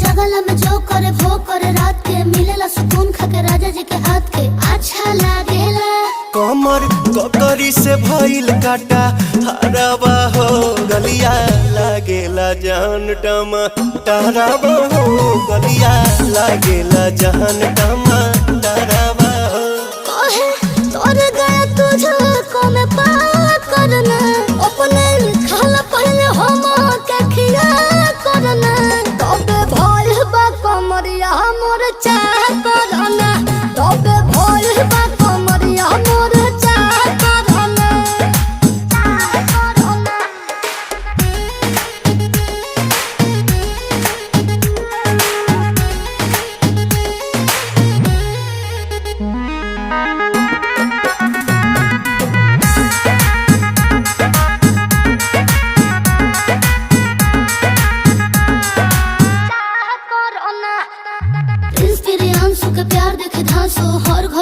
जगला में जो करे वो करे रात के मिलेला सुकून खाके राजा जी के हाथ के अच्छा लागेला। कमर ककरी से भइल काटा हराबा हो गलिया लागेला जान टमाटराबा हो गलिया लागेला जान टमाटराबा हो। कहे तोर गया तुझे को में पार करना अपने खाला पहले हम के खिया करना तबे भइल बा कमरिया मोर चाह करना तबे भइल बा कमरिया मोर चाह करना प्रिंस के रियांशु के प्यार देखे धांसो हर घर